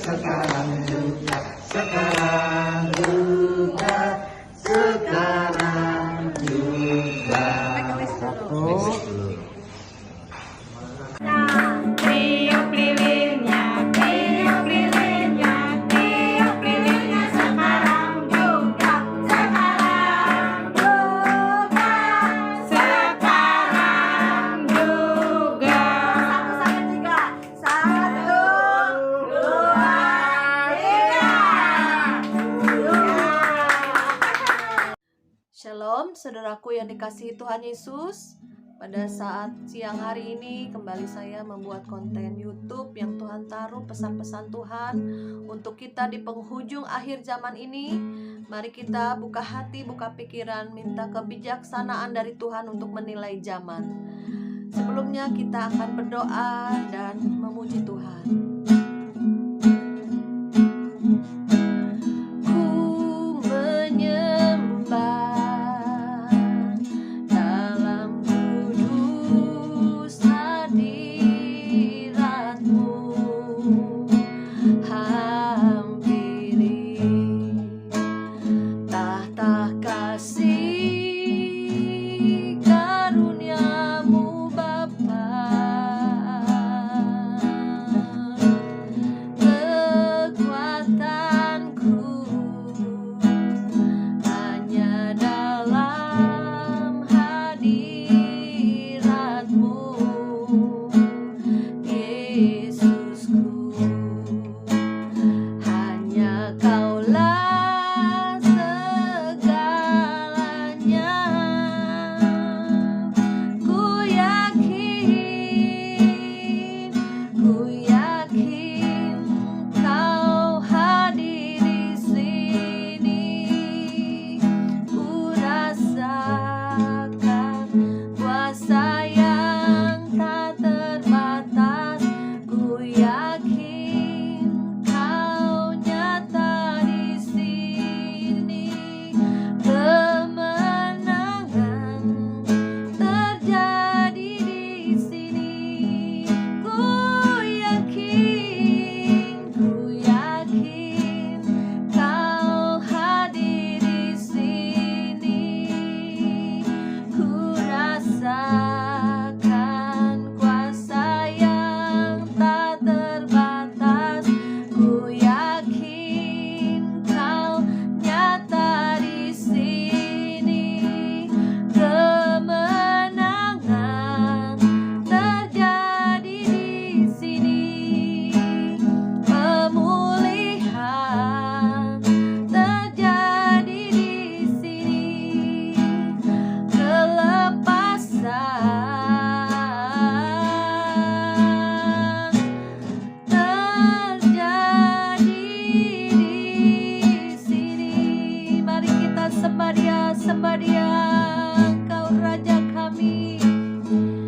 sekarang juga, sekarang juga, sekarang juga. Tiup lilinnya, tiup lilinnya, tiup lilinnya sekarang juga, sekarang juga, sekarang juga. Satu, dua, tiga. Shalom, saudaraku yang dikasihi Tuhan Yesus. Pada saat siang hari ini kembali saya membuat konten YouTube yang Tuhan taruh pesan-pesan Tuhan untuk kita di penghujung akhir zaman ini. Mari kita buka hati, buka pikiran, minta kebijaksanaan dari Tuhan untuk menilai zaman. Sebelumnya kita akan berdoa dan memuji Tuhan. Sembah Dia, Engkau Raja kami,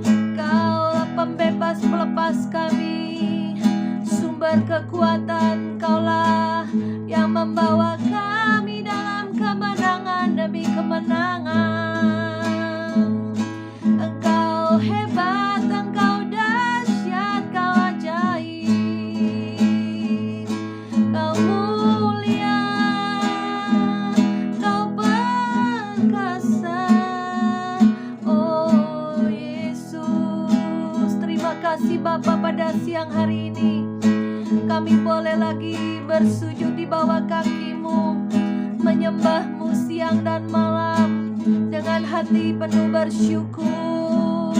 Engkau pembebas pelepas kami, sumber kekuatan, Engkaulah yang membawa kami dalam kemenangan demi kemenangan. Engkau hebat, Engkau dahsyat, Kau ajaib, Kau mulia, Kau perkasa. Oh Yesus, terima kasih Bapa, pada siang hari ini kami boleh lagi bersujud di bawah kaki-Mu, menyembah-Mu siang dan malam dengan hati penuh bersyukur.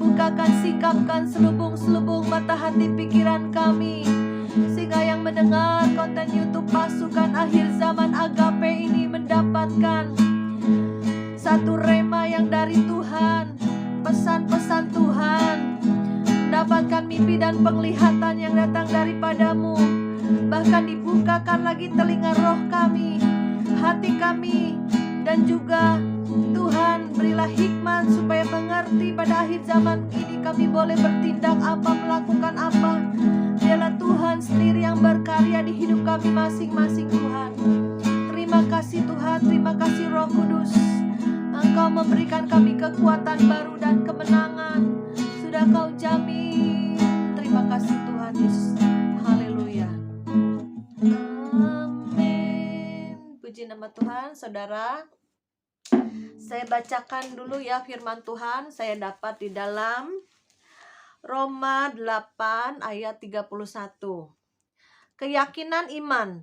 Bukakan, singkapkan selubung-selubung mata hati pikiran kami, sehingga yang mendengar konten YouTube Pasukan Akhir Zaman Agape ini mendapatkan satu rema yang dari Tuhan, pesan-pesan Tuhan, mendapatkan mimpi dan penglihatan yang datang daripada-Mu. Bahkan dibukakan lagi telinga roh kami, hati kami, dan juga Tuhan berilah hikmat supaya mengerti pada akhir zaman ini kami boleh bertindak apa, melakukan apa. Dialah Tuhan sendiri yang berkarya di hidup kami masing-masing Tuhan. Terima kasih Tuhan, terima kasih Roh Kudus. Engkau memberikan kami kekuatan baru dan kemenangan. Sudah Kau jamin. Terima kasih Tuhan Yesus. Haleluya. Tuhan, saudara. Saya bacakan dulu ya firman Tuhan. Saya dapat di dalam Roma 8 ayat 31. Keyakinan iman.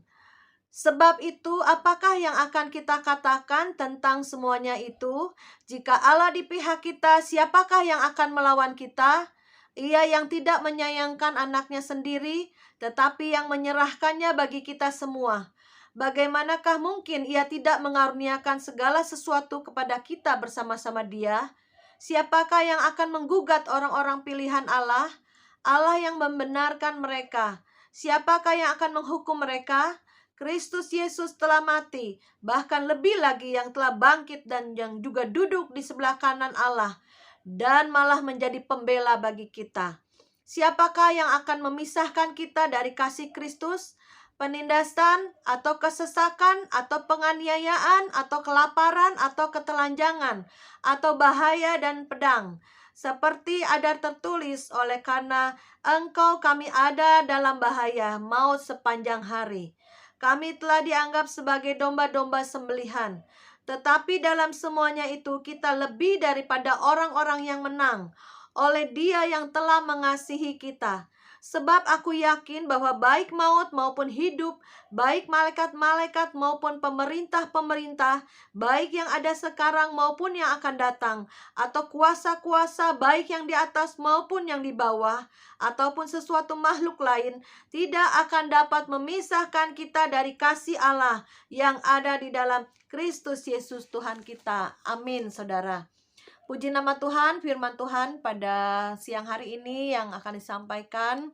Sebab itu, apakah yang akan kita katakan tentang semuanya itu? Jika Allah di pihak kita, siapakah yang akan melawan kita? Ia yang tidak menyayangkan anaknya sendiri, tetapi yang menyerahkannya bagi kita semua. Bagaimanakah mungkin ia tidak mengaruniakan segala sesuatu kepada kita bersama-sama Dia? Siapakah yang akan menggugat orang-orang pilihan Allah? Allah yang membenarkan mereka. Siapakah yang akan menghukum mereka? Kristus Yesus telah mati, bahkan lebih lagi yang telah bangkit dan yang juga duduk di sebelah kanan Allah, dan malah menjadi pembela bagi kita. Siapakah yang akan memisahkan kita dari kasih Kristus? Penindasan, atau kesesakan, atau penganiayaan, atau kelaparan, atau ketelanjangan, atau bahaya dan pedang. Seperti ada tertulis, oleh karena engkau kami ada dalam bahaya, maut sepanjang hari. Kami telah dianggap sebagai domba-domba sembelihan. Tetapi dalam semuanya itu kita lebih daripada orang-orang yang menang oleh Dia yang telah mengasihi kita. Sebab aku yakin bahwa baik maut maupun hidup, baik malaikat-malaikat maupun pemerintah-pemerintah, baik yang ada sekarang maupun yang akan datang, atau kuasa-kuasa baik yang di atas maupun yang di bawah, ataupun sesuatu makhluk lain, tidak akan dapat memisahkan kita dari kasih Allah yang ada di dalam Kristus Yesus Tuhan kita. Amin, saudara. Puji nama Tuhan, firman Tuhan pada siang hari ini yang akan disampaikan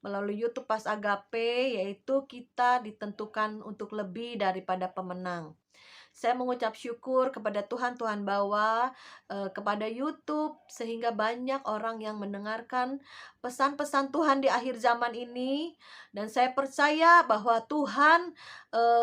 melalui YouTube Pas Agape, yaitu kita ditentukan untuk lebih daripada pemenang. Saya mengucap syukur kepada Tuhan bawa kepada YouTube, sehingga banyak orang yang mendengarkan pesan-pesan Tuhan di akhir zaman ini. Dan saya percaya bahwa Tuhan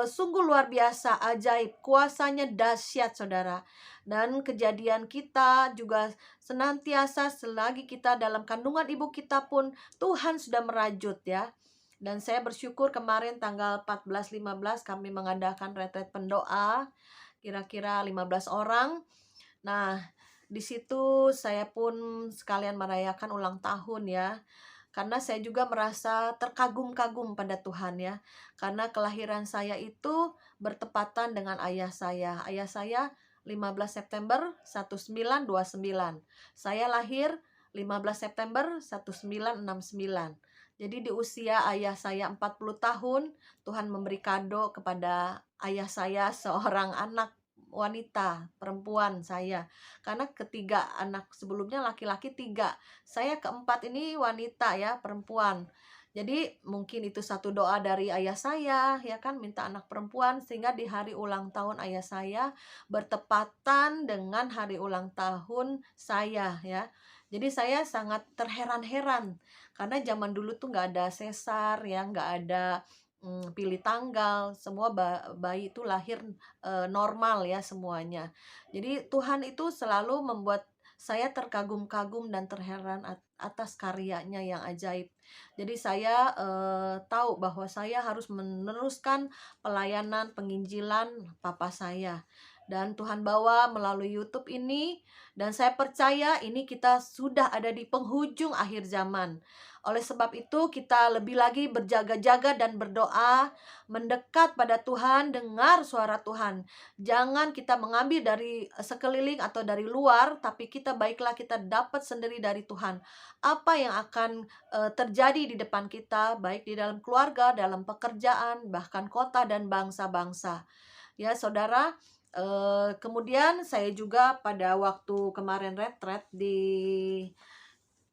sungguh luar biasa, ajaib, kuasanya dahsyat, saudara. Dan kejadian kita juga senantiasa selagi kita dalam kandungan ibu kita pun Tuhan sudah merajut ya. Dan saya bersyukur kemarin tanggal 14-15 kami mengadakan retret pendoa, kira-kira 15 orang. Nah, di situ saya pun sekalian merayakan ulang tahun ya. Karena saya juga merasa terkagum-kagum pada Tuhan ya. Karena kelahiran saya itu bertepatan dengan ayah saya. Ayah saya 15 September 1929. Saya lahir 15 September 1969. Jadi di usia ayah saya 40 tahun, Tuhan memberi kado kepada ayah saya seorang anak wanita, perempuan saya. Karena ketiga anak sebelumnya laki-laki 3. Saya keempat ini wanita ya, perempuan. Jadi mungkin itu satu doa dari ayah saya, ya kan, minta anak perempuan, sehingga di hari ulang tahun ayah saya bertepatan dengan hari ulang tahun saya ya. Jadi saya sangat terheran-heran karena zaman dulu tuh nggak ada sesar ya, nggak ada pilih tanggal, semua bayi itu lahir normal ya semuanya. Jadi Tuhan itu selalu membuat saya terkagum-kagum dan terheran atas karyanya yang ajaib. Jadi saya tahu bahwa saya harus meneruskan pelayanan penginjilan papa saya. Dan Tuhan bawa melalui YouTube ini, dan saya percaya ini kita sudah ada di penghujung akhir zaman. Oleh sebab itu kita lebih lagi berjaga-jaga dan berdoa, mendekat pada Tuhan, dengar suara Tuhan. Jangan kita mengambil dari sekeliling atau dari luar, tapi kita baiklah kita dapat sendiri dari Tuhan. Apa yang akan terjadi di depan kita, baik di dalam keluarga, dalam pekerjaan, bahkan kota dan bangsa-bangsa. Ya saudara, kemudian saya juga pada waktu kemarin retret di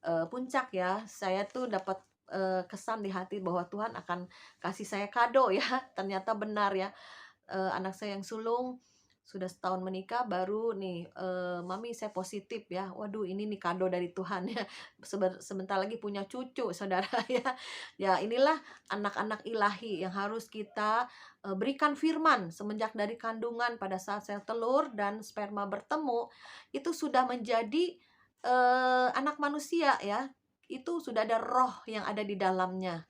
Puncak ya, saya tuh dapat kesan di hati bahwa Tuhan akan kasih saya kado ya. Ternyata benar ya, anak saya yang sulung sudah setahun menikah, baru nih mami saya positif ya. Waduh, ini nih kado dari Tuhan ya. Sebentar lagi punya cucu saudara ya. Ya inilah anak-anak ilahi yang harus kita berikan firman semenjak dari kandungan. Pada saat sel telur dan sperma bertemu, itu sudah menjadi anak manusia ya. Itu sudah ada roh yang ada di dalamnya.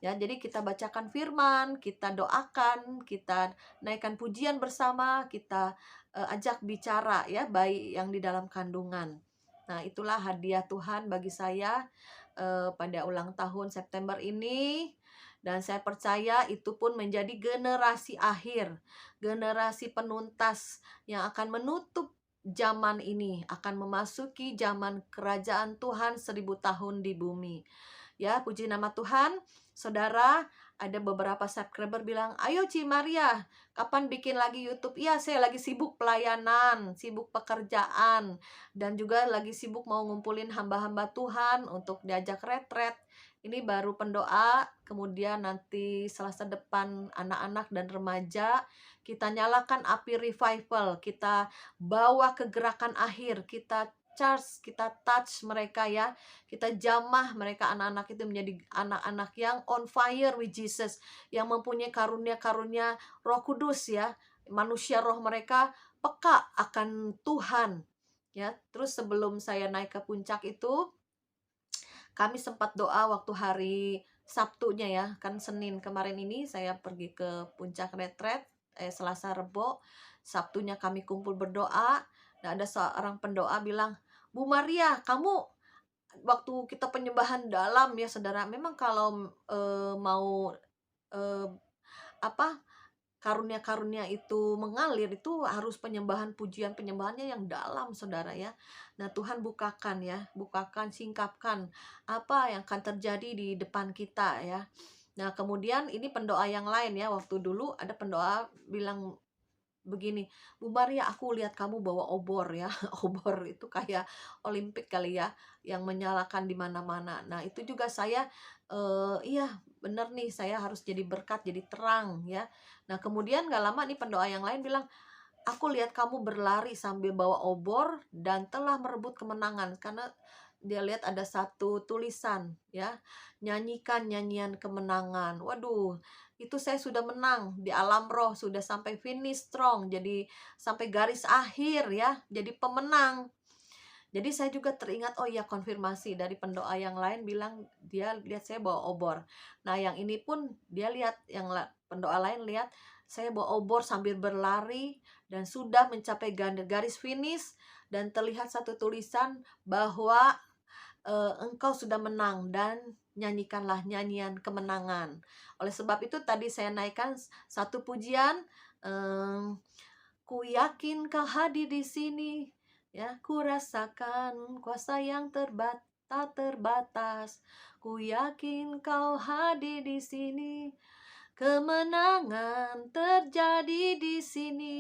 Ya, jadi kita bacakan firman, kita doakan, kita naikkan pujian bersama, kita ajak bicara ya bayi yang di dalam kandungan. Nah, itulah hadiah Tuhan bagi saya pada ulang tahun September ini, dan saya percaya itu pun menjadi generasi akhir, generasi penuntas yang akan menutup zaman ini, akan memasuki zaman kerajaan Tuhan 1000 tahun di bumi. Ya, puji nama Tuhan. Saudara, ada beberapa subscriber bilang, "Ayo Ci Maria, kapan bikin lagi YouTube?" Iya, saya lagi sibuk pelayanan, sibuk pekerjaan, dan juga lagi sibuk mau ngumpulin hamba-hamba Tuhan untuk diajak retret. Ini baru pendoa, kemudian nanti Selasa depan anak-anak dan remaja, kita nyalakan api revival, kita bawa ke gerakan akhir, kita charge, kita touch mereka ya. Kita jamah mereka, anak-anak itu menjadi anak-anak yang on fire with Jesus, yang mempunyai karunia-karunia Roh Kudus ya. Manusia roh mereka peka akan Tuhan ya. Terus sebelum saya naik ke puncak itu, kami sempat doa waktu hari Sabtunya ya. Kan Senin kemarin ini saya pergi ke puncak retret, Selasa Rebo, Sabtunya kami kumpul berdoa. Dan ada seorang pendoa bilang, "Bu Maria, kamu waktu kita penyembahan dalam ya saudara, memang kalau mau eh, apa karunia-karunia itu mengalir, itu harus penyembahan, pujian penyembahannya yang dalam saudara ya. Nah, Tuhan bukakan ya, bukakan, singkapkan apa yang akan terjadi di depan kita ya. Nah, kemudian ini pendoa yang lain ya. Waktu dulu ada pendoa bilang begini, "Bu Maria, aku lihat kamu bawa obor ya." Obor itu kayak Olimpik kali ya, yang menyalakan di mana-mana. Nah, itu juga saya iya bener nih, saya harus jadi berkat, jadi terang ya. Nah, kemudian gak lama nih pendoa yang lain bilang, "Aku lihat kamu berlari sambil bawa obor dan telah merebut kemenangan." Karena dia lihat ada satu tulisan ya, "Nyanyikan nyanyian kemenangan." Waduh, itu saya sudah menang di alam roh, sudah sampai finish strong, jadi sampai garis akhir ya, jadi pemenang. Jadi saya juga teringat, oh iya, konfirmasi dari pendoa yang lain bilang dia lihat saya bawa obor. Nah, yang ini pun dia lihat, pendoa lain lihat saya bawa obor sambil berlari dan sudah mencapai garis finish, dan terlihat satu tulisan bahwa engkau sudah menang dan nyanyikanlah nyanyian kemenangan. Oleh sebab itu tadi saya naikkan satu pujian, ku yakin kau hadir di sini, ya, ku rasakan kuasa yang tak terbatas. Ku yakin kau hadir di sini, kemenangan terjadi di sini.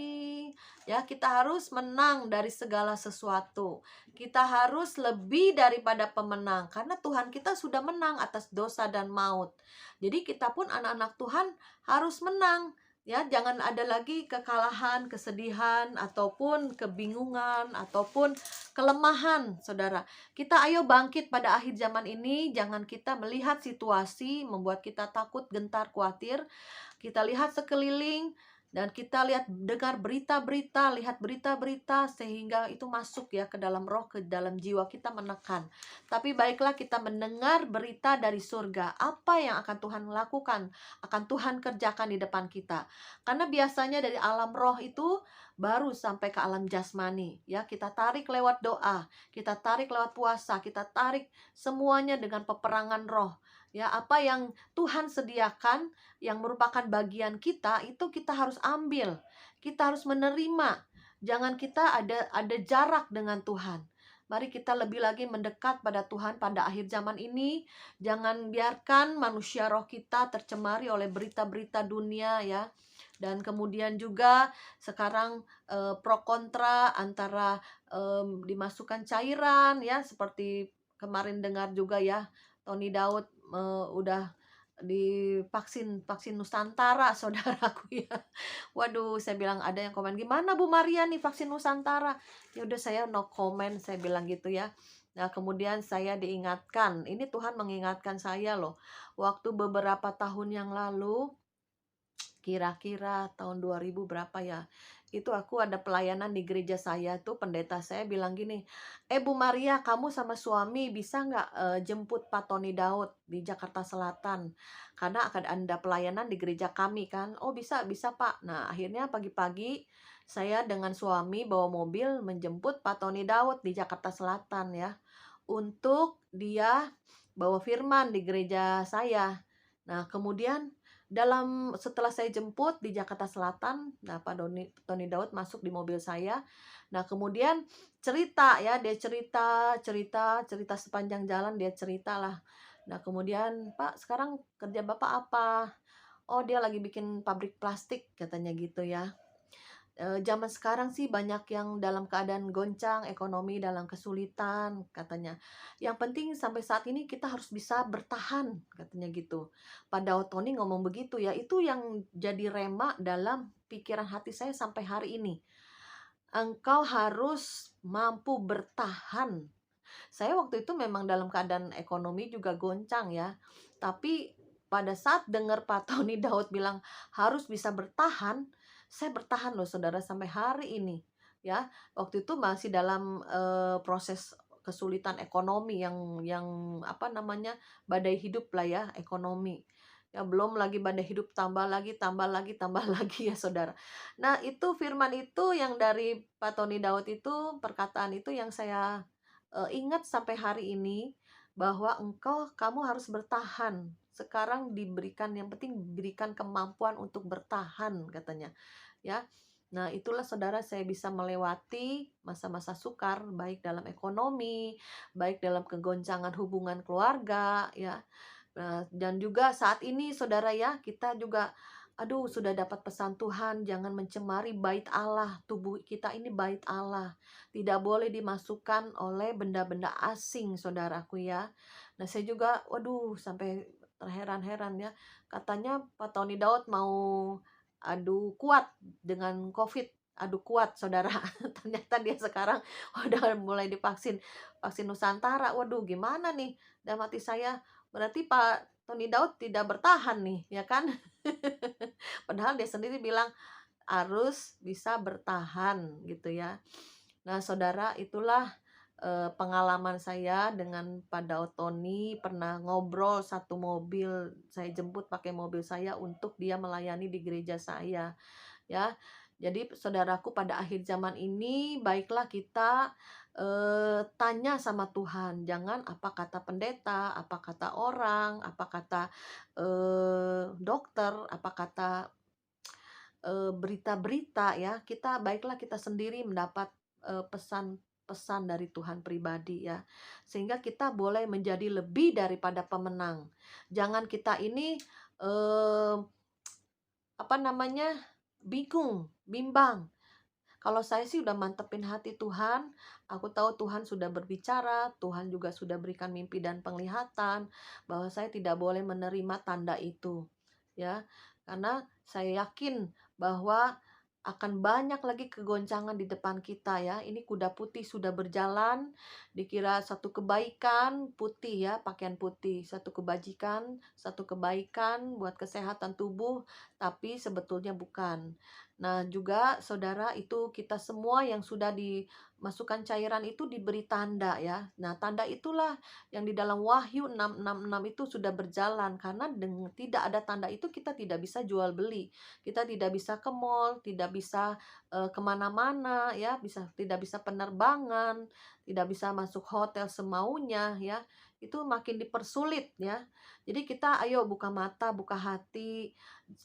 Ya, kita harus menang dari segala sesuatu. Kita harus lebih daripada pemenang, karena Tuhan kita sudah menang atas dosa dan maut. Jadi kita pun anak-anak Tuhan harus menang. Ya, jangan ada lagi kekalahan, kesedihan, ataupun kebingungan, ataupun kelemahan, saudara. Kita ayo bangkit pada akhir zaman ini. Jangan kita melihat situasi membuat kita takut, gentar, khawatir. Kita lihat sekeliling dan kita dengar berita-berita, lihat berita-berita, sehingga itu masuk ya ke dalam roh, ke dalam jiwa kita, menekan. Tapi baiklah kita mendengar berita dari surga, apa yang akan Tuhan lakukan, akan Tuhan kerjakan di depan kita. Karena biasanya dari alam roh itu baru sampai ke alam jasmani ya. Kita tarik lewat doa, kita tarik lewat puasa, kita tarik semuanya dengan peperangan roh. Ya, apa yang Tuhan sediakan yang merupakan bagian kita, itu kita harus ambil. Kita harus menerima. Jangan kita ada jarak dengan Tuhan. Mari kita lebih lagi mendekat pada Tuhan pada akhir zaman ini. Jangan biarkan manusia roh kita tercemari oleh berita-berita dunia ya. Dan kemudian juga sekarang pro kontra antara dimasukkan cairan ya, seperti kemarin dengar juga ya, Tony Daud udah divaksin Nusantara, saudaraku ya. Waduh, saya bilang, ada yang komen, "Gimana Bu Maria nih vaksin Nusantara?" Ya udah, saya no comment, saya bilang gitu ya. Nah, kemudian saya diingatkan, ini Tuhan mengingatkan saya loh. Waktu beberapa tahun yang lalu, kira-kira tahun 2000 berapa ya, itu aku ada pelayanan di gereja saya tuh, pendeta saya bilang gini, Bu Maria, kamu sama suami bisa nggak jemput Pak Tony Daud di Jakarta Selatan? Karena akan ada pelayanan di gereja kami kan. Oh bisa, bisa Pak. Nah akhirnya pagi-pagi saya dengan suami bawa mobil menjemput Pak Tony Daud di Jakarta Selatan ya. Untuk dia bawa firman di gereja saya. Nah kemudian setelah saya jemput di Jakarta Selatan, nah Pak Tony Daud masuk di mobil saya. Nah kemudian cerita ya, dia cerita sepanjang jalan, dia cerita lah. Nah kemudian, Pak sekarang kerja Bapak apa? Oh dia lagi bikin pabrik plastik katanya gitu ya. Zaman sekarang sih banyak yang dalam keadaan goncang, ekonomi dalam kesulitan katanya. Yang penting sampai saat ini kita harus bisa bertahan katanya gitu. Pada Tony ngomong begitu ya, itu yang jadi rema dalam pikiran hati saya sampai hari ini. Engkau harus mampu bertahan. Saya waktu itu memang dalam keadaan ekonomi juga goncang ya. Tapi pada saat dengar Pak Tony Daud bilang harus bisa bertahan, saya bertahan loh saudara sampai hari ini. Ya, waktu itu masih dalam proses kesulitan ekonomi yang apa namanya, badai hidup lah ya, ekonomi. Ya belum lagi badai hidup, tambah lagi, tambah lagi, tambah lagi ya saudara. Nah itu firman itu yang dari Pak Tony Daud itu, perkataan itu yang saya ingat sampai hari ini, bahwa kamu harus bertahan. Sekarang diberikan, yang penting diberikan kemampuan untuk bertahan katanya ya. Nah itulah saudara, saya bisa melewati masa-masa sukar, baik dalam ekonomi, baik dalam kegoncangan hubungan keluarga ya. Nah, dan juga saat ini saudara ya, kita juga sudah dapat pesan Tuhan, jangan mencemari bait Allah. Tubuh kita ini bait Allah, tidak boleh dimasukkan oleh benda-benda asing saudaraku ya. Nah saya juga sampai terheran-heran ya, katanya Pak Tony Daud mau adu kuat dengan COVID, adu kuat saudara. Ternyata dia sekarang udah mulai divaksin, vaksin Nusantara. Waduh gimana nih, dalam hati saya, berarti Pak Tony Daud tidak bertahan nih ya kan. Padahal dia sendiri bilang harus bisa bertahan gitu ya. Nah saudara, itulah pengalaman saya dengan Pak Daud Tony. Pernah ngobrol satu mobil, saya jemput pakai mobil saya untuk dia melayani di gereja saya ya. Jadi saudaraku, pada akhir zaman ini baiklah kita tanya sama Tuhan, jangan apa kata pendeta, apa kata orang, apa kata dokter, apa kata berita-berita ya. Baiklah kita sendiri mendapat pesan-pesan dari Tuhan pribadi ya, sehingga kita boleh menjadi lebih daripada pemenang. Jangan kita ini apa namanya, bimbang. Kalau saya sih udah mantepin hati Tuhan, aku tahu Tuhan sudah berbicara, Tuhan juga sudah berikan mimpi dan penglihatan, bahwa saya tidak boleh menerima tanda itu. Ya, karena saya yakin bahwa akan banyak lagi kegoncangan di depan kita ya. Ini kuda putih sudah berjalan, dikira satu kebaikan putih ya, pakaian putih, satu kebajikan, satu kebaikan buat kesehatan tubuh, tapi sebetulnya bukan. Nah, juga saudara, itu kita semua yang sudah dimasukkan cairan itu diberi tanda ya. Nah, tanda itulah yang di dalam Wahyu 6:6 itu sudah berjalan, karena dengan tidak ada tanda itu kita tidak bisa jual beli, kita tidak bisa ke mall, tidak bisa kemana-mana ya, tidak bisa penerbangan, tidak bisa masuk hotel semaunya ya. Itu makin dipersulit ya. Jadi kita ayo buka mata, buka hati.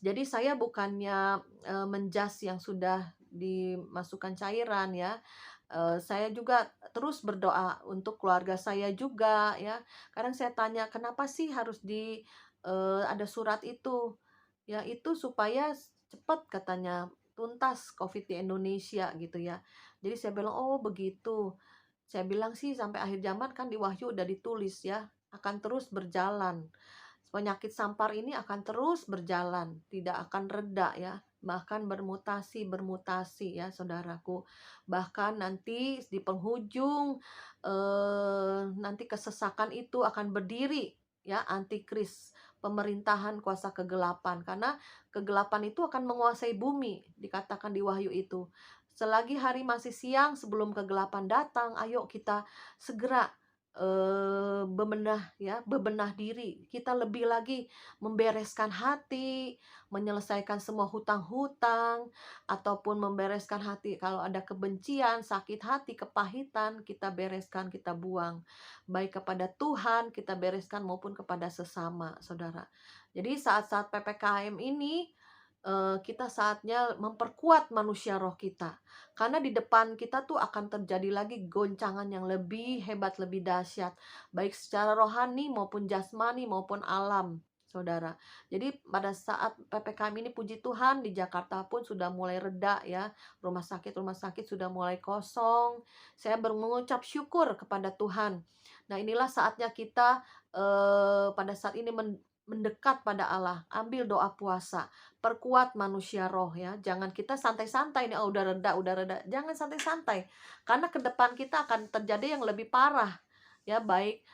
Jadi saya bukannya menjas yang sudah dimasukkan cairan ya. Saya juga terus berdoa untuk keluarga saya juga ya. Kadang saya tanya, kenapa sih harus ada surat itu? Ya itu supaya cepat katanya tuntas COVID di Indonesia gitu ya. Jadi saya bilang, oh begitu. Saya bilang sih sampai akhir zaman kan di Wahyu udah ditulis ya, akan terus berjalan. Penyakit sampar ini akan terus berjalan, tidak akan reda ya, bahkan bermutasi ya saudaraku. Bahkan nanti di penghujung nanti kesesakan itu akan berdiri ya, antikris, pemerintahan kuasa kegelapan. Karena kegelapan itu akan menguasai bumi, dikatakan di Wahyu itu. Selagi hari masih siang sebelum kegelapan datang, ayo kita segera bebenah diri. Kita lebih lagi membereskan hati, menyelesaikan semua hutang-hutang, ataupun membereskan hati kalau ada kebencian, sakit hati, kepahitan, kita bereskan, kita buang. Baik kepada Tuhan kita bereskan maupun kepada sesama, saudara. Jadi saat-saat PPKM ini kita saatnya memperkuat manusia roh kita. Karena di depan kita tuh akan terjadi lagi goncangan yang lebih hebat, lebih dahsyat. Baik secara rohani maupun jasmani maupun alam, saudara. Jadi pada saat PPKM ini puji Tuhan di Jakarta pun sudah mulai reda ya. Rumah sakit sudah mulai kosong. Saya mengucap syukur kepada Tuhan. Nah inilah saatnya kita pada saat ini mendekat pada Allah, ambil doa puasa, perkuat manusia roh ya. Jangan kita santai-santai nih, oh udah reda. Jangan santai-santai. Karena ke depan kita akan terjadi yang lebih parah. Ya, baik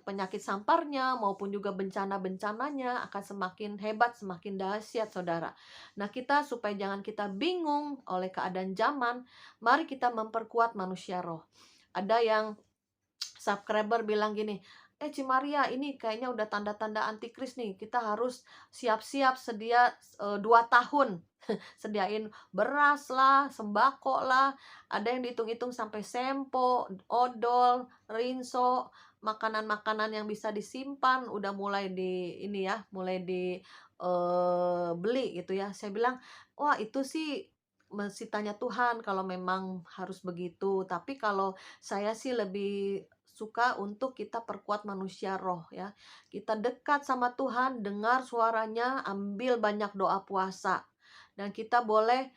penyakit samparnya maupun juga bencana-bencananya akan semakin hebat, semakin dahsyat, saudara. Nah, kita supaya jangan kita bingung oleh keadaan zaman, mari kita memperkuat manusia roh. Ada yang subscriber bilang gini, Cimaria ini kayaknya udah tanda-tanda antikris nih. Kita harus siap-siap sedia 2 tahun. Sediain beras lah, sembako lah. Ada yang dihitung-hitung sampai sempo, odol, rinso, makanan-makanan yang bisa disimpan udah mulai mulai di beli gitu ya. Saya bilang, wah itu sih mesti tanya Tuhan kalau memang harus begitu. Tapi kalau saya sih lebih suka untuk kita perkuat manusia roh ya. Kita dekat sama Tuhan, dengar suaranya, ambil banyak doa puasa. Dan kita boleh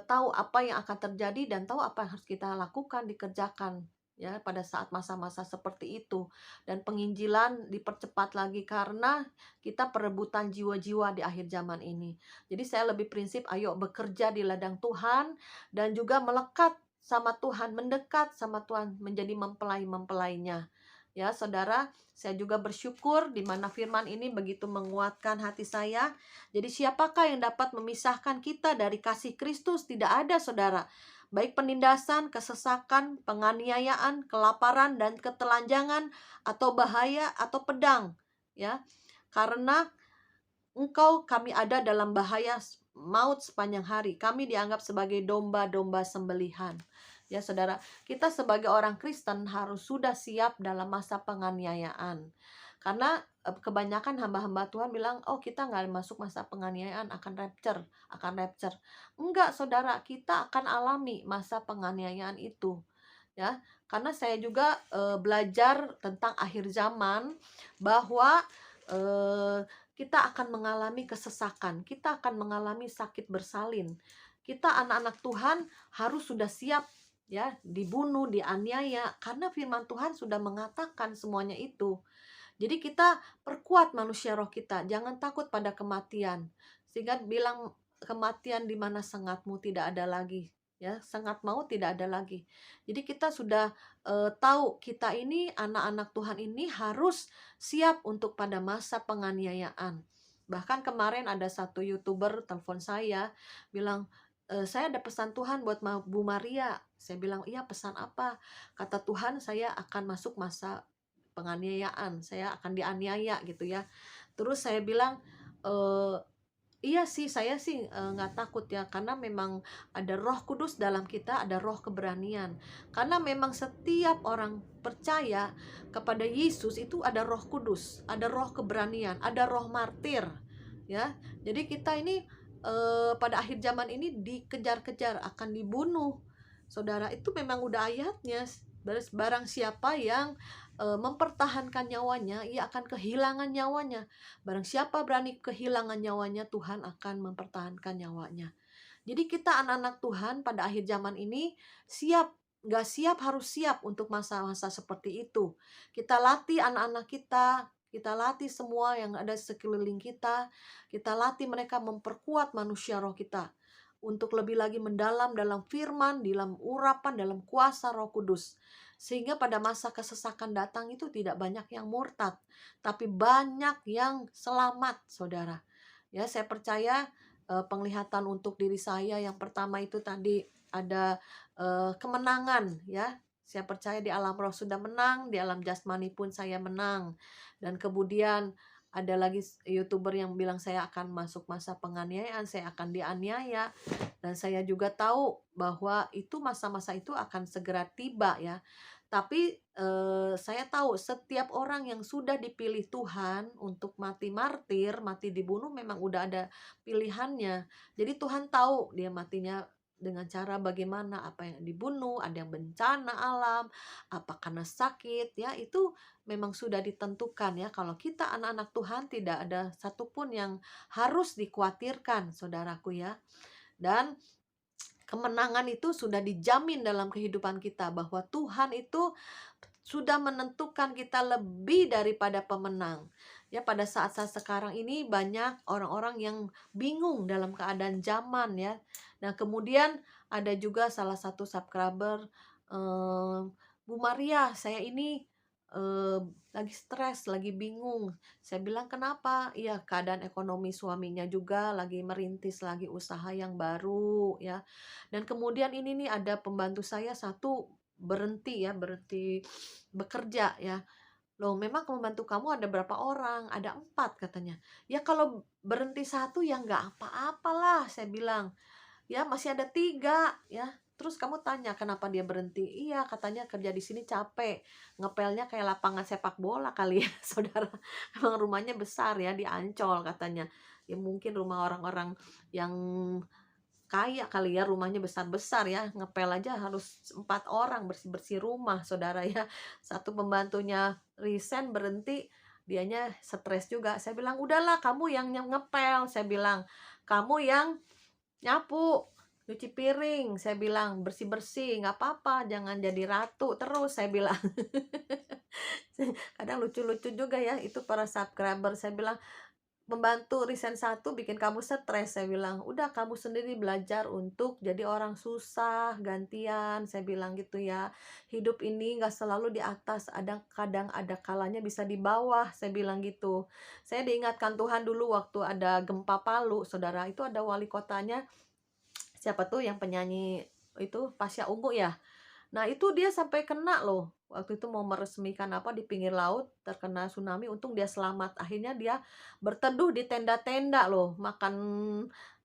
tahu apa yang akan terjadi dan tahu apa yang harus kita lakukan, dikerjakan ya pada saat masa-masa seperti itu. Dan penginjilan dipercepat lagi karena kita perebutan jiwa-jiwa di akhir zaman ini. Jadi saya lebih prinsip ayo bekerja di ladang Tuhan dan juga melekat sama Tuhan, mendekat sama Tuhan, menjadi mempelai-mempelainya. Ya, saudara, saya juga bersyukur di mana firman ini begitu menguatkan hati saya. Jadi siapakah yang dapat memisahkan kita dari kasih Kristus? Tidak ada, saudara. Baik penindasan, kesesakan, penganiayaan, kelaparan dan ketelanjangan, atau bahaya atau pedang. Ya, karena kami ada dalam bahaya maut sepanjang hari. Kami dianggap sebagai domba-domba sembelihan. Ya saudara, kita sebagai orang Kristen harus sudah siap dalam masa penganiayaan. Karena kebanyakan hamba-hamba Tuhan bilang, oh kita nggak masuk masa penganiayaan, akan rapture. Enggak saudara, kita akan alami masa penganiayaan itu. Ya, karena saya juga belajar tentang akhir zaman bahwa kita akan mengalami kesesakan, kita akan mengalami sakit bersalin. Kita anak-anak Tuhan harus sudah siap ya, dibunuh, dianiaya karena firman Tuhan sudah mengatakan semuanya itu. Jadi kita perkuat manusia roh kita, jangan takut pada kematian. Sehingga bilang kematian di mana sengatmu tidak ada lagi. Ya, sengat maut tidak ada lagi. Jadi kita sudah tahu kita ini anak-anak Tuhan ini harus siap untuk pada masa penganiayaan. Bahkan kemarin ada satu YouTuber telepon saya bilang, saya ada pesan Tuhan buat Bu Maria. Saya bilang, iya pesan apa? Kata Tuhan, saya akan masuk masa penganiayaan, saya akan dianiaya gitu ya. Terus saya bilang, iya sih, saya sih nggak takut ya, karena memang ada Roh Kudus dalam kita, ada roh keberanian. Karena memang setiap orang percaya kepada Yesus itu ada Roh Kudus, ada roh keberanian, ada roh martir, ya. Jadi kita ini pada akhir zaman ini dikejar-kejar, akan dibunuh. Saudara, itu memang udah ayatnya. Barang siapa yang mempertahankan nyawanya, ia akan kehilangan nyawanya. Barang siapa berani kehilangan nyawanya, Tuhan akan mempertahankan nyawanya. Jadi kita anak-anak Tuhan pada akhir zaman ini siap, gak siap harus siap untuk masa-masa seperti itu. Kita latih anak-anak kita latih semua yang ada sekeliling kita latih mereka memperkuat manusia roh kita untuk lebih lagi mendalam dalam firman, dalam urapan, dalam kuasa Roh Kudus. Sehingga pada masa kesesakan datang itu tidak banyak yang murtad, tapi banyak yang selamat, saudara. Ya, saya percaya penglihatan untuk diri saya yang pertama itu tadi ada kemenangan ya. Saya percaya di alam roh sudah menang, di alam jasmani pun saya menang. Dan kemudian ada lagi YouTuber yang bilang saya akan masuk masa penganiayaan, saya akan dianiaya. Dan saya juga tahu bahwa itu masa-masa itu akan segera tiba ya. Tapi saya tahu setiap orang yang sudah dipilih Tuhan untuk mati martir, mati dibunuh memang udah ada pilihannya. Jadi Tuhan tahu dia matinya dengan cara bagaimana, apa yang dibunuh, ada yang bencana alam, apa karena sakit, ya itu memang sudah ditentukan ya. Kalau kita anak-anak Tuhan tidak ada satupun yang harus dikhawatirkan, saudaraku ya. Dan kemenangan itu sudah dijamin dalam kehidupan kita, bahwa Tuhan itu sudah menentukan kita lebih daripada pemenang. Ya, pada saat-saat sekarang ini banyak orang-orang yang bingung dalam keadaan zaman ya. Nah, kemudian ada juga salah satu subscriber, Bu Maria, saya ini eh, lagi stres, lagi bingung. Saya bilang, kenapa? Iya, keadaan ekonomi suaminya juga lagi merintis lagi usaha yang baru ya. Dan kemudian ini nih ada pembantu saya satu berhenti ya, berhenti bekerja ya. Loh, memang pembantu kamu ada berapa orang? Ada 4 katanya. Ya kalau berhenti satu ya nggak apa-apalah, saya bilang. Ya masih ada 3 ya. Terus kamu tanya kenapa dia berhenti? Iya, katanya kerja di sini capek. Ngepelnya kayak lapangan sepak bola kali ya, saudara. Emang rumahnya besar ya, di Ancol katanya. Ya mungkin rumah orang-orang yang kaya kali ya, rumahnya besar-besar ya, ngepel aja harus 4 orang bersih-bersih rumah, saudara ya. Satu pembantunya resign, berhenti, dianya stres juga. Saya bilang, udahlah kamu yang ngepel, saya bilang, kamu yang nyapu, cuci piring, saya bilang, bersih-bersih, nggak apa-apa, jangan jadi ratu terus, saya bilang. Kadang lucu-lucu juga ya, itu para subscriber, saya bilang, membantu resign satu bikin kamu stres, saya bilang. Udah kamu sendiri belajar untuk jadi orang susah, gantian, saya bilang gitu ya. Hidup ini nggak selalu di atas, kadang ada kalanya bisa di bawah, saya bilang gitu. Saya diingatkan Tuhan dulu waktu ada gempa Palu, saudara, itu ada wali kotanya, siapa tuh yang penyanyi itu, Pasha Ungu ya. Nah itu dia sampai kena loh, waktu itu mau meresmikan apa di pinggir laut, terkena tsunami, untung dia selamat. Akhirnya dia berteduh di tenda-tenda loh, makan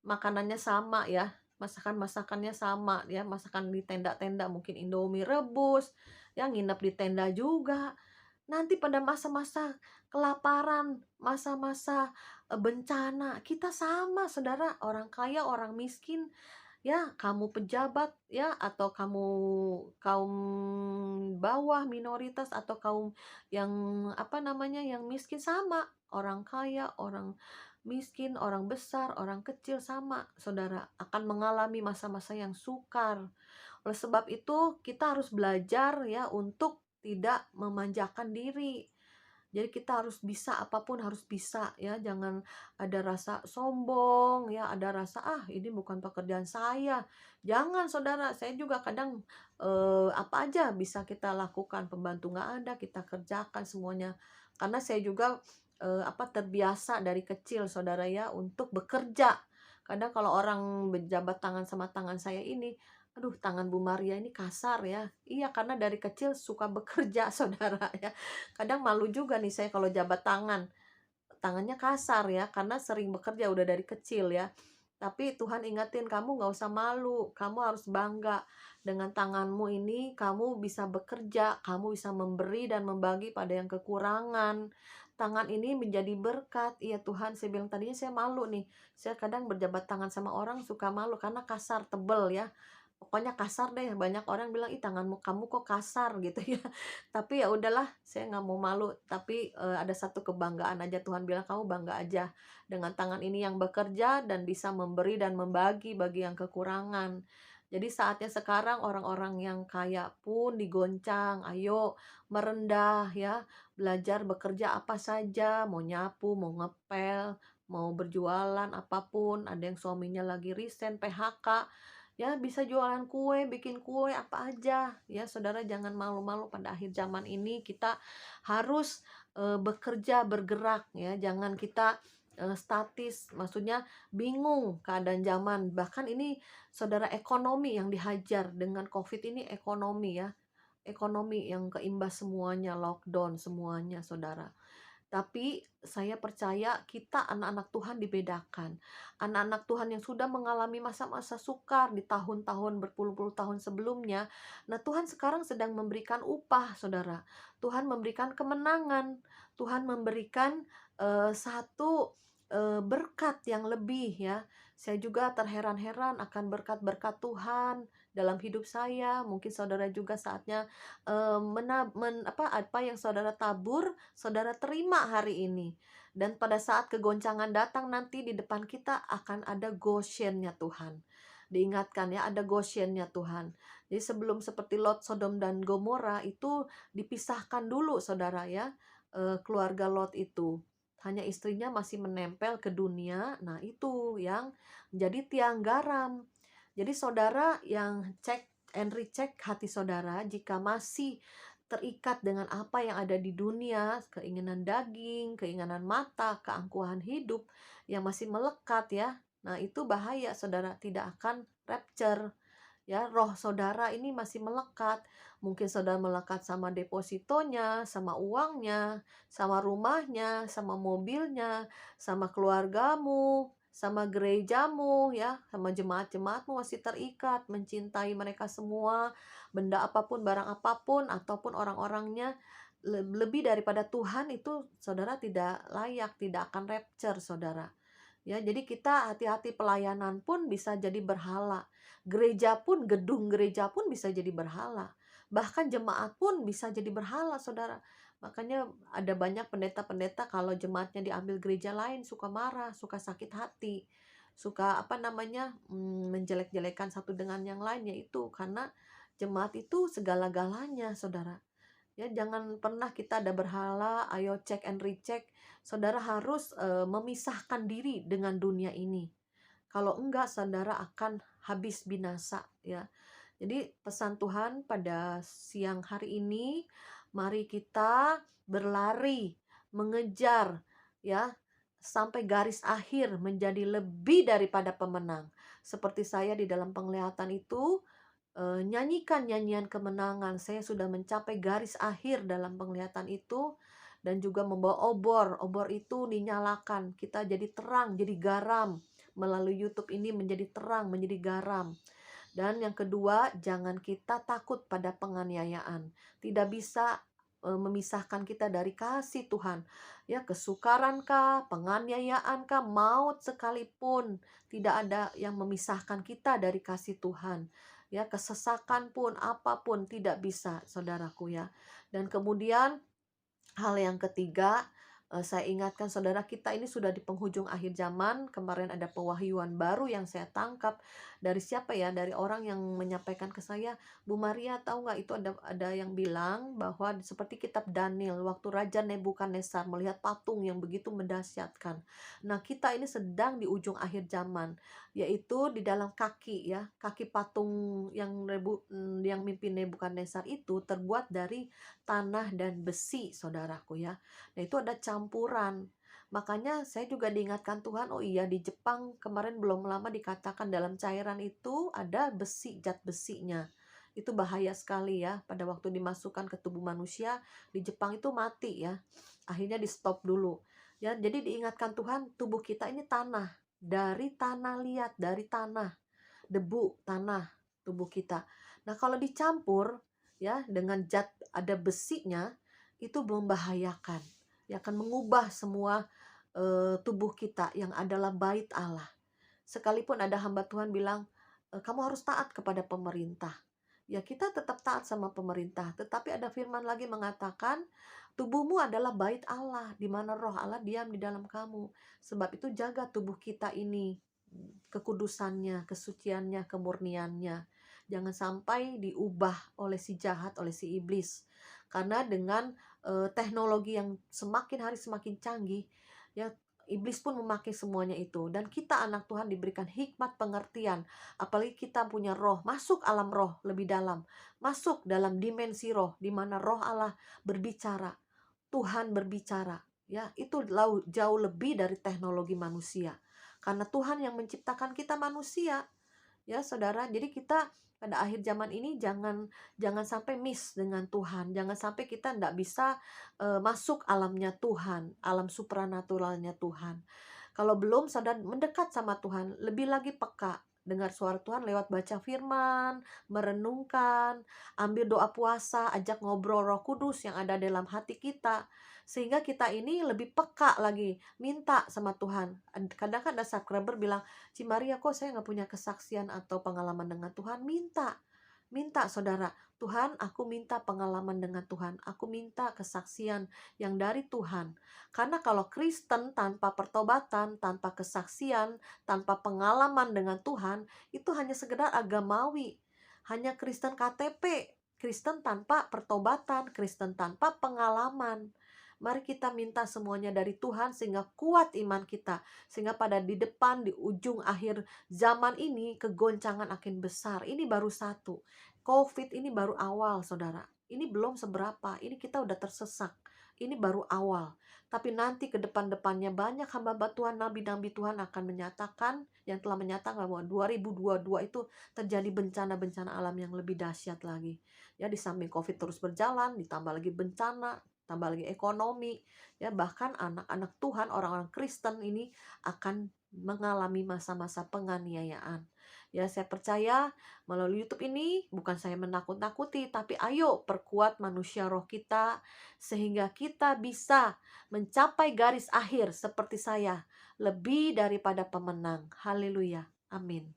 makanannya sama ya, masakannya sama ya, masakan di tenda-tenda, mungkin Indomie rebus, ya nginep di tenda juga. Nanti pada masa-masa kelaparan, masa-masa bencana, kita sama saudara, orang kaya, orang miskin, ya kamu pejabat ya, atau kamu kaum bawah minoritas, atau kaum yang apa namanya, yang miskin, sama orang kaya, orang miskin, orang besar, orang kecil, sama saudara akan mengalami masa-masa yang sukar. Oleh sebab itu kita harus belajar ya untuk tidak memanjakan diri. Jadi kita harus bisa, apapun harus bisa ya, jangan ada rasa sombong ya, ada rasa ini bukan pekerjaan saya. Jangan saudara, saya juga kadang apa aja bisa kita lakukan, pembantu nggak ada, kita kerjakan semuanya. Karena saya juga terbiasa dari kecil saudara ya untuk bekerja. Kadang kalau orang berjabat tangan sama tangan saya ini, aduh tangan Bu Maria ini kasar ya. Iya, karena dari kecil suka bekerja saudara ya. Kadang malu juga nih saya kalau jabat tangan, tangannya kasar ya, karena sering bekerja udah dari kecil ya. Tapi Tuhan ingetin, kamu nggak usah malu, kamu harus bangga dengan tanganmu ini, kamu bisa bekerja, kamu bisa memberi dan membagi pada yang kekurangan. Tangan ini menjadi berkat. Iya Tuhan, saya bilang tadinya saya malu nih, saya kadang berjabat tangan sama orang suka malu karena kasar, tebel ya. Pokoknya kasar deh, banyak orang bilang, ih tanganmu kamu kok kasar gitu ya. Tapi ya udahlah, saya nggak mau malu. Tapi ada satu kebanggaan aja, Tuhan bilang kamu bangga aja dengan tangan ini yang bekerja dan bisa memberi dan membagi bagi yang kekurangan. Jadi saatnya sekarang orang-orang yang kaya pun digoncang, ayo merendah ya, belajar bekerja apa saja, mau nyapu, mau ngepel, mau berjualan apapun, ada yang suaminya lagi resign, PHK. Ya, bisa jualan kue, bikin kue apa aja ya. Saudara jangan malu-malu, pada akhir zaman ini kita harus bekerja, bergerak ya. Jangan kita statis, maksudnya bingung keadaan zaman. Bahkan ini saudara, ekonomi yang dihajar dengan Covid ini, ekonomi ya. Ekonomi yang keimbas semuanya, lockdown semuanya saudara. Tapi saya percaya kita anak-anak Tuhan dibedakan. Anak-anak Tuhan yang sudah mengalami masa-masa sukar di tahun-tahun berpuluh-puluh tahun sebelumnya. Nah, Tuhan sekarang sedang memberikan upah, saudara. Tuhan memberikan kemenangan. Tuhan memberikan satu berkat yang lebih ya. Saya juga terheran-heran akan berkat-berkat Tuhan dalam hidup saya. Mungkin saudara juga saatnya apa yang saudara tabur, saudara terima hari ini. Dan pada saat kegoncangan datang nanti, di depan kita akan ada Goshennya Tuhan. Diingatkan ya, ada Goshennya Tuhan. Jadi sebelum seperti Lot, Sodom dan Gomora itu dipisahkan dulu saudara ya, keluarga Lot itu. Hanya istrinya masih menempel ke dunia. Nah, itu yang menjadi tiang garam. Jadi saudara yang cek and recheck hati saudara, jika masih terikat dengan apa yang ada di dunia, keinginan daging, keinginan mata, keangkuhan hidup yang masih melekat ya. Nah, itu bahaya saudara, tidak akan rapture. Ya, roh saudara ini masih melekat. Mungkin saudara melekat sama depositonya, sama uangnya, sama rumahnya, sama mobilnya, sama keluargamu, sama gerejamu ya, sama jemaat-jemaatmu masih terikat, mencintai mereka semua, benda apapun, barang apapun, ataupun orang-orangnya lebih daripada Tuhan, itu saudara tidak layak, tidak akan rapture saudara. Ya, jadi kita hati-hati, pelayanan pun bisa jadi berhala. Gereja pun, gedung gereja pun bisa jadi berhala. Bahkan jemaat pun bisa jadi berhala, saudara. Makanya ada banyak pendeta-pendeta kalau jemaatnya diambil gereja lain suka marah, suka sakit hati, suka menjelek-jelekan satu dengan yang lain, yaitu karena jemaat itu segala-galanya, saudara. Ya, jangan pernah kita ada berhala, ayo cek and recheck. Saudara harus memisahkan diri dengan dunia ini. Kalau enggak, saudara akan habis binasa ya. Jadi pesan Tuhan pada siang hari ini, mari kita berlari, mengejar ya, sampai garis akhir menjadi lebih daripada pemenang. Seperti saya di dalam penglihatan itu, nyanyikan nyanyian kemenangan. Saya sudah mencapai garis akhir dalam penglihatan itu, dan juga membawa obor. Obor itu dinyalakan, kita jadi terang, jadi garam. Melalui YouTube ini menjadi terang, menjadi garam. Dan yang kedua, jangan kita takut pada penganiayaan. Tidak bisa memisahkan kita dari kasih Tuhan. Ya, kesukarankah, penganiayaankah, maut sekalipun, tidak ada yang memisahkan kita dari kasih Tuhan. Ya, kesesakan pun, apapun tidak bisa, saudaraku ya. Dan kemudian hal yang ketiga, saya ingatkan saudara, kita ini sudah di penghujung akhir zaman. Kemarin ada pewahyuan baru yang saya tangkap dari siapa ya? Dari orang yang menyampaikan ke saya, Bu Maria tahu nggak, itu ada yang bilang bahwa seperti kitab Daniel, waktu Raja Nebukadnezar melihat patung yang begitu mendahsyatkan. Nah, kita ini sedang di ujung akhir zaman, yaitu di dalam kaki ya, kaki patung yang mimpi Nebukadnezar itu terbuat dari tanah dan besi, saudaraku ya. Nah, itu ada campuran. Makanya saya juga diingatkan Tuhan, oh iya, di Jepang kemarin belum lama dikatakan dalam cairan itu ada besi, zat besinya. Itu bahaya sekali ya, pada waktu dimasukkan ke tubuh manusia di Jepang itu mati ya. Akhirnya di stop dulu. Ya, jadi diingatkan Tuhan, tubuh kita ini tanah, dari tanah liat, dari tanah, debu tanah tubuh kita. Nah, kalau dicampur ya dengan zat ada besinya, itu membahayakan. Ya, akan mengubah semua tubuh kita yang adalah bait Allah. Sekalipun ada hamba Tuhan bilang, kamu harus taat kepada pemerintah. Ya, kita tetap taat sama pemerintah. Tetapi ada firman lagi mengatakan, tubuhmu adalah bait Allah, di mana roh Allah diam di dalam kamu. Sebab itu jaga tubuh kita ini, kekudusannya, kesuciannya, kemurniannya. Jangan sampai diubah oleh si jahat, oleh si iblis. Karena dengan teknologi yang semakin hari semakin canggih, ya, Iblis pun memakai semuanya itu. Dan kita anak Tuhan diberikan hikmat pengertian. Apalagi kita punya roh, masuk alam roh lebih dalam. Masuk dalam dimensi roh, di mana roh Allah berbicara. Tuhan berbicara. Ya, itu jauh lebih dari teknologi manusia. Karena Tuhan yang menciptakan kita manusia. Ya, saudara, jadi kita pada akhir zaman ini jangan sampai miss dengan Tuhan. Jangan sampai kita tidak bisa masuk alamnya Tuhan, alam supranaturalnya Tuhan. Kalau belum, saudara mendekat sama Tuhan, lebih lagi peka dengar suara Tuhan lewat baca firman, merenungkan, ambil doa puasa, ajak ngobrol Roh Kudus yang ada dalam hati kita, sehingga kita ini lebih peka lagi, minta sama Tuhan. Kadang ada subscriber bilang, Ci Maria, kok saya nggak punya kesaksian atau pengalaman dengan Tuhan? Minta saudara, Tuhan, aku minta pengalaman dengan Tuhan, aku minta kesaksian yang dari Tuhan. Karena kalau Kristen tanpa pertobatan, tanpa kesaksian, tanpa pengalaman dengan Tuhan, itu hanya sekedar agamawi, hanya Kristen KTP, Kristen tanpa pertobatan, Kristen tanpa pengalaman. Mari kita minta semuanya dari Tuhan sehingga kuat iman kita, sehingga pada di depan, di ujung akhir zaman ini kegoncangan akan besar. Ini baru satu, COVID ini baru awal, saudara. Ini belum seberapa, ini kita udah tersesak. Ini baru awal. Tapi nanti ke depan-depannya banyak hamba-hamba Tuhan, nabi-nabi Tuhan akan menyatakan, yang telah menyatakan bahwa 2022 itu terjadi bencana-bencana alam yang lebih dahsyat lagi. Ya, di samping COVID terus berjalan, ditambah lagi bencana, tambah lagi ekonomi, ya bahkan anak-anak Tuhan, orang-orang Kristen ini akan mengalami masa-masa penganiayaan. Ya, saya percaya melalui YouTube ini bukan saya menakut-nakuti, tapi ayo perkuat manusia roh kita sehingga kita bisa mencapai garis akhir seperti saya, lebih daripada pemenang. Haleluya. Amin.